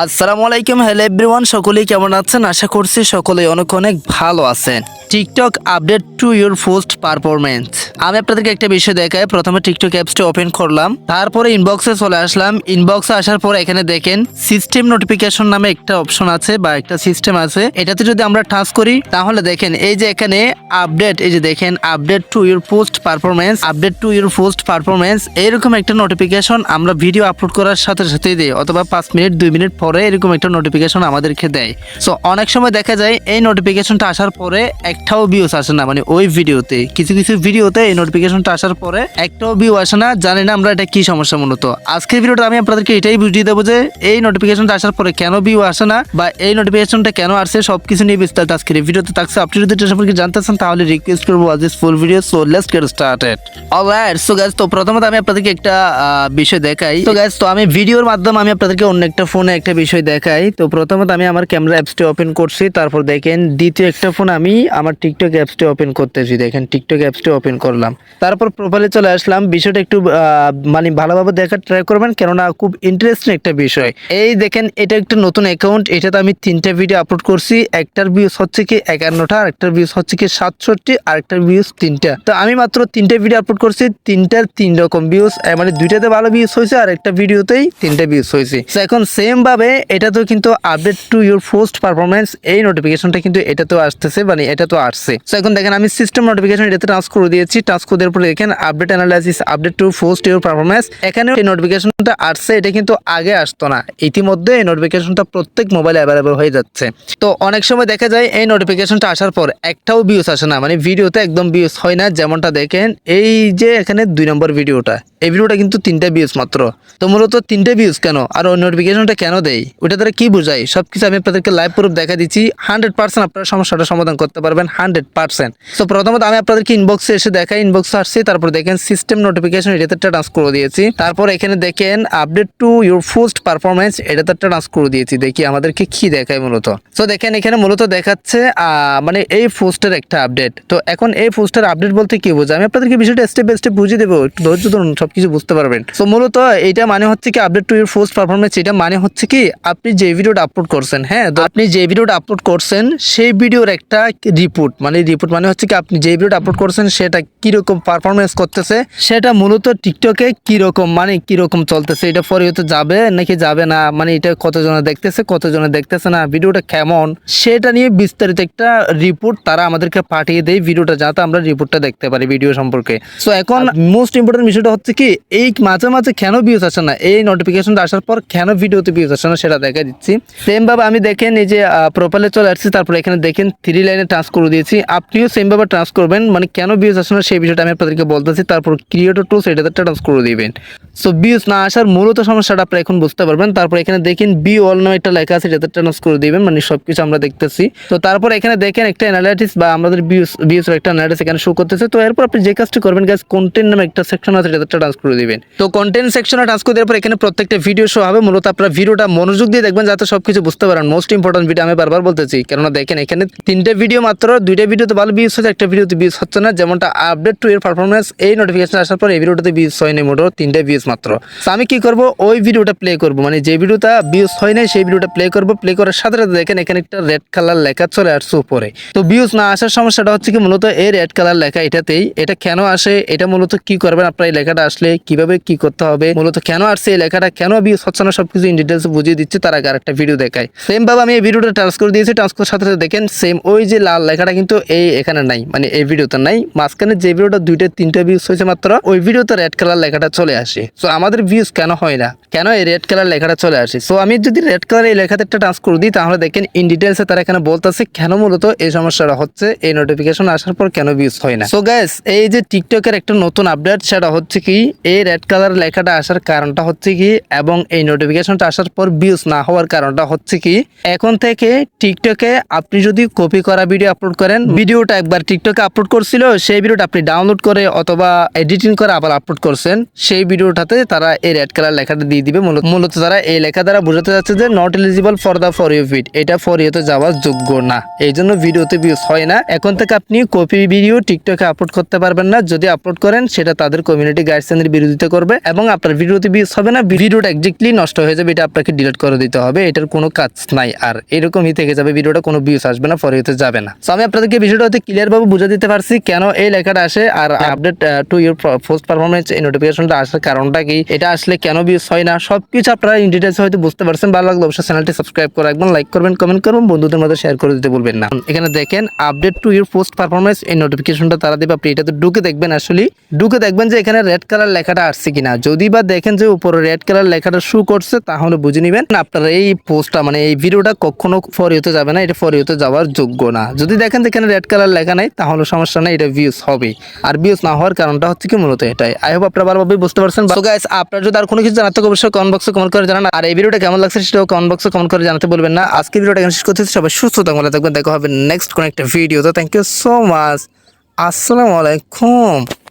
আসসালামু আলাইকুম, hello everyone, সকলেই কেমন আছেন? আশা করছি সকলেই অনেক অনেক ভালো আছেন। TikTok update to your post performance. আমি আপনাদেরকে একটা বিষয় দেখাই। প্রথমে টিকটক অ্যাপসটি ওপেন করলাম, তারপরে ইনবক্সে চলে আসলাম। ইনবক্সে আসার পরে এখানে দেখেন সিস্টেম নোটিফিকেশন নামে একটা অপশন আছে বা একটা সিস্টেম আছে। এটাতে যদি আমরা টাচ করি তাহলে দেখেন এই যে এখানে আপডেট, এই যে দেখেন update to your post performance, update to your post performance, এরকম একটা নোটিফিকেশন আমরা ভিডিও আপলোড করার সাথে সাথেই দিই, অথবা 5 মিনিট 2 মিনিট পরে এরকম একটা নোটিফিকেশন আমাদেরকে দেয়। সো অনেক সময় দেখা যায় এই নোটিফিকেশনটা আসার পরে একটাও ভিউস আসে না, মানে ওই ভিডিওতে কিছু কিছু ভিডিওতে এই নোটিফিকেশনটা আসার পরে একটাও ভিউ আসে না। জানি না আমরা এটা কি সমস্যা। মূলত আজকের ভিডিওটা আমি আপনাদেরকে এটাই বুঝিয়ে দেবো যে এই নোটিফিকেশনটা আসার পরে কেন ভিউ আসে না বা এই নোটিফিকেশনটা কেন আসছে, সবকিছু নিয়ে বিস্তারিত আজকের এই ভিডিওতে থাকছে। আপনি যদি এটা সম্পর্কে জানতে চান তাহলে রিকোয়েস্ট করবো watch this full video. So let's get started. Alright, so guys, তো প্রথমত আমি আপনাদেরকে একটা বিষয় দেখাই। তো গাইস, তো আমি ভিডিওর মাধ্যমে আমি আপনাদেরকে অন্য একটা ফোনে একটা বিষয় দেখাই। তো প্রথমত আমি আমার ক্যামেরা অ্যাপসটি ওপেন করছি, তারপর দেখেন দ্বিতীয় একটা ফোন আমি আমার টিকটক অ্যাপসটি ওপেন করতেছি। দেখেন টিকটক অ্যাপসটি ওপেন করলাম, তারপর প্রোফাইলে চলে আসলাম। বিষয়টা একটু মানে ভালোভাবে দেখার ট্রাই করবেন, কেননা খুব ইন্টারেস্টিং একটা বিষয়। এই দেখেন এটা একটা নতুন অ্যাকাউন্ট, এটাতে আমি 3টা ভিডিও আপলোড করছি। একটার ভিউজ হচ্ছে কি 51টা, আরেকটার ভিউজ হচ্ছে কি 67, আরেকটার ভিউজ 3টা। তো আমি মাত্র 3টে ভিডিও আপলোড করছি, 3টার 3 রকম ভিউজ, মানে 2টাতে ভালো ভিউজ হয়েছে আর একটা ভিডিওতেই 3টা ভিউজ হয়েছে। তো এখন সেম ভাবে এটাতেও কিন্তু update to your post performance এই নোটিফিকেশনটা কিন্তু এটাতেও আসতেছে, মানে এটা তো আসছে। তো এখন দেখেন আমি সিস্টেম নোটিফিকেশন এটাতে টাচ করে দিয়েছি। টাচ করে দেওয়ার পরে দেখেন update analysis update to post your performance, এখানে এই নোটিফিকেশনটা আসছে। এটা কিন্তু আগে আসতো না, ইতিমধ্যে এই নোটিফিকেশনটা প্রত্যেক মোবাইলে অ্যাভেলেবল হয়ে যাচ্ছে। তো অনেক সময় দেখা যায় এই নোটিফিকেশনটা আসার পর একটাও ভিউজ আসে না, মানে ভিডিওতে একদম ভিউজ হয় না। যেমনটা দেখেন এই যে এখানে 2 নম্বর ভিডিওটা, এই ভিডিওটা কিন্তু 3টা ভিউজ মাত্র। তো মূলত 3টে ভিউজ কেন আর ওই নোটিফিকেশনটা কেন দেয়, ওটা দ্বারা কি বোঝায়, সবকিছু আমি আপনাদেরকে লাইভ প্রুফ দেখা দিচ্ছি। 100% আপনারা সমস্যাটা সমাধান করতে পারবেন, 100%। তো প্রথমত আমি আপনাদেরকে ইনবক্সে এসে দেখাই। ইনবক্সে আসছি, তারপর দেখেন সিস্টেম নোটিফিকেশন এটাতে টাচ করে দিয়েছি। তারপর এখানে দেখেন update to your post performance এটাতে টাচ করে দিয়েছি। দেখি আমাদেরকে কি দেখায় মূলত। তো দেখেন এখানে মূলত দেখাচ্ছে মানে এই পোস্টের একটা আপডেট। তো এখন এই পোস্টের আপডেট বলতে কি বোঝায়, আমি আপনাদেরকে বিষয়টা স্টেপ বাই স্টেপ বুঝিয়ে দেবো, একটু ধৈর্য ধরুন, সবকিছু বুঝতে পারবেন। তো মূলত এটা মানে হচ্ছে কি update to your post performance, এটা মানে হচ্ছে কি আপনি যে ভিডিওটা আপলোড করছেন, হ্যাঁ, আপনি যে ভিডিওটা আপলোড করছেন সেই ভিডিওর একটা রিপোর্ট, মানে রিপোর্ট মানে হচ্ছে কি আপনি যে ভিডিওটা আপলোড করছেন সেটা কিরকম পারফরমেন্স করতেছে, সেটা মূলত টিকটকে কিরকম মানে কিরকম চলতেছে, এটা পরে হতে যাবে নাকি যাবে না, মানে এটা কতজনে দেখতেছে কতজনে দেখতেছে না, ভিডিওটা কেমন, সেটা নিয়ে বিস্তারিত একটা রিপোর্ট তারা আমাদেরকে পাঠিয়ে দেয় ভিডিওটা, যাতে আমরা রিপোর্টটা দেখতে পারি ভিডিও সম্পর্কে। সো এখন মোস্ট ইম্পর্টেন্ট বিষয়টা হচ্ছে কি এই মাঝে মাঝে কেন ভিউজ আসে না, এই নোটিফিকেশনটা আসার পর কেন ভিডিওতে ভিউজ আসে না সেটা দেখা দিচ্ছি। সেম ভাবে আমি দেখেন এই যে প্রোফাইলে চলে আসছি, তারপর এখানে দেখেন 3 লাইনে টাচ করে দিয়েছি। আপনিও সেম ভাবে টাচ করবেন, মানে কেন ভিউজ আসে না সেই বিষয়টা আমি আপনাদেরকে বলতেছি। তারপর ক্রিয়েটর টুলস এটাতে টাচ করে দিবেন। সো ভিউজ না আসার মূলত সমস্যাটা আপনারা এখন বুঝতে পারবেন। তারপর এখানে দেখেন বি অল নামে একটা লেখা আছে, এটাতে টাচ করে দিবেন, মানে সবকিছু আমরা দেখতেছি। তো তারপর এখানে দেখেন একটা অ্যানালাইটিস বা আমাদের ভিউজের একটা অ্যানালাইটিস এখানে শো করতেছে। তো এরপর আপনি যে কাজটি করবেন গাইস, কন্টেন্ট নামে একটা সেকশন আছে, এটাতে টাচ করে দিবেন। তো কন্টেন্ট সেকশনে টাচ করে দেওয়ার পর এখানে প্রত্যেকটা ভিডিও শো হবে। মূলত আপনারা ভিডিওটা মনোযোগ দিয়ে দেখবেন যাতে সবকিছু বুঝতে পারেন। মোস্ট ইম্পর্টেন্ট ভিডিও আমি বারবার বলতেছি, কেননা দেখেন এখানে 3টে ভিডিও মাত্র, 2টা ভিডিওতে ভালো ভিউজ হচ্ছে, একটা ভিডিওতে ভিউজ হচ্ছে না। যেমনটা আপডেট টু এর পারফরমেন্স এই নোটিফিকেশন আসার পর এই ভিডিওটাতে ভিউজ হয় নাই, মোট 3টে ভিউজ মাত্র। তো আমি কি করব, ওই ভিডিওটা প্লে করব, মানে যে ভিডিওটা ভিউজ হয় নাই সেই ভিডিওটা প্লে করব। প্লে করার সাথে সাথে দেখেন এখানে একটা রেড কালার লেখা চলে আসছে উপরে। তো ভিউজ না আসার সমস্যাটা হচ্ছে কি মূলত এই রেড কালার লেখা এটাতেই। এটা কেন আসে, এটা মূলত কি করবেন আপনারা, এই লেখাটা আসলে কিভাবে কি করতে হবে, মূলত কেন আসছে এই লেখাটা, কেন ভিউজ হচ্ছে না, সবকিছু ইন ডিটেইলস বুঝিয়ে দিচ্ছে। তার আগে আরেকটা ভিডিও দেখাই। সেম ভাবে আমি এই ভিডিওটা টাচ করে দিয়েছি। টাচ করার সাথে সাথে দেখেন সেম ওই যে লাল লেখাটা কিন্তু এই এখানে নাই, মানে এই ভিডিওতে নাই। মাঝখানে যে ভিডিওটা 2টা 3টা ভিউজ হয়েছে মাত্র, ওই ভিডিওতে রেড কালার লেখাটা চলে আসে। সো আমাদের ভিউজ কেন হয় না, কেন এই রেড কালার লেখাটা চলে আসে। সো আমি যদি রেড কালার এই লেখাতে একটা টাচ করে দিই তাহলে দেখেন ইন ডিটেইলসে তারা এখানে বলতেছে কেন মূলত এই সমস্যাটা হচ্ছে, এই নোটিফিকেশন আসার পর কেন ভিউজ হয় না। সো গাইস, এই যে টিকটকের একটা নতুন আপডেট, সেটা হচ্ছে কি এই রেড কালার লেখাটা আসার কারণটা হচ্ছে কি, এবং এই নোটিফিকেশনটা আসার পর ভিউজ না হওয়ার কারণটা হচ্ছে কি, এখন থেকে টিকটকে আপনি যদি কপি করা ভিডিও আপলোড আপলোড করেন, ভিডিওটা একবার টিকটকে আপলোড করছিল, সেই ভিডিওটা আপনি ডাউনলোড করে অথবা এডিটিং করে আবার আপলোড করছেন, সেই ভিডিওটাতে তারা এই রেড কালার লেখাটা দিয়ে দিবে। মূলত তারা এই লেখা দ্বারা বোঝাতে যাচ্ছে যে not eligible for the for you feed, এটা ফর ইউতে যাওয়ার যোগ্য না, এই জন্য ভিডিওতে ভিউজ হয় না। এখন থেকে আপনি কপি ভিডিও টিকটকে আপলোড করতে পারবেন না, যদি আপলোড করেন সেটা তাদের কমিউনিটি গাইডলাইনের বিরোধিতা করবে এবং আপনার ভিডিওতে ভিউজ হবে না, ভিডিওটা একজ্যাক্টলি নষ্ট হয়ে যাবে, এটা আপনাকে ডিলিট করে দিতে হবে, এটার কোনো কাজ নাই। আর এরকমই থেকে যাবে, ভিডিওটা কোনো ভিউজ আসবে না, ফর ইউতে যাবে না। তো আমি আপনাদেরকে বিষয়টা হতে ক্লিয়ার ভাবে বুঝে দিতে পারছি কেন এই লেখাটা আসে আর update to your post performance এই নোটিফিকেশনটা আসার কারণটা কি, এটা আসলে কেন ভিউজ হয় না, সবকিছু আপনারা ইন ডিটেইলস হয়তো বুঝতে পারছেন। ভালো লাগলে অবশ্যই চ্যানেলটি সাবস্ক্রাইব করে রাখবেন, লাইক করবেন, কমেন্ট করবেন, বন্ধুদের মধ্যে শেয়ার করে দিতে ভুলবেন না। এখানে দেখেন update to your post performance এই নোটিফিকেশনটা তারা দেবে, আপনি এটাতে ঢুকে দেখবেন, আসলে ঢুকে দেখবেন যে এখানে রেড কালার লেখাটা আসছে কিনা। যদি বা দেখেন যে উপরে রেড কালার লেখাটা শো করছে তাহলে বুঝে নেবেন আপনারা এই পোস্টটা মানে এই ভিডিওটা কখনো ফর ইউতে যাবে না, এটা ফর ইউতে যাওয়ার যোগ্য না। যদি দেখেন যে এখানে রেড কালার লেখা নাই তাহলে সমস্যা নাই, এটা ভিউজ হবে। আর ভিউজ না হওয়ার কারণটা হচ্ছে কি মূলত এটাই। আই হোপ আপনারা ভালোভাবে বুঝতে পারছেন। সো গাইস, আপনারা যদি আর কোনো কিছু জানাতে অবশ্যই কমেন্ট বক্সে কমেন্ট করে জানান, আর এই ভিডিওটা কেমন লাগছে সেটাও কমেন্ট বক্সে কমেন্ট করে জানাতে বলবেন না। আজকে ভিডিওটা এখানে শেষ করতেছি, সবাই সুস্থ থাকবেন, দেখা হবে নেক্সট কোনো একটা ভিডিওতে। থ্যাংক ইউ সো মাচ, আসসালামু আলাইকুম।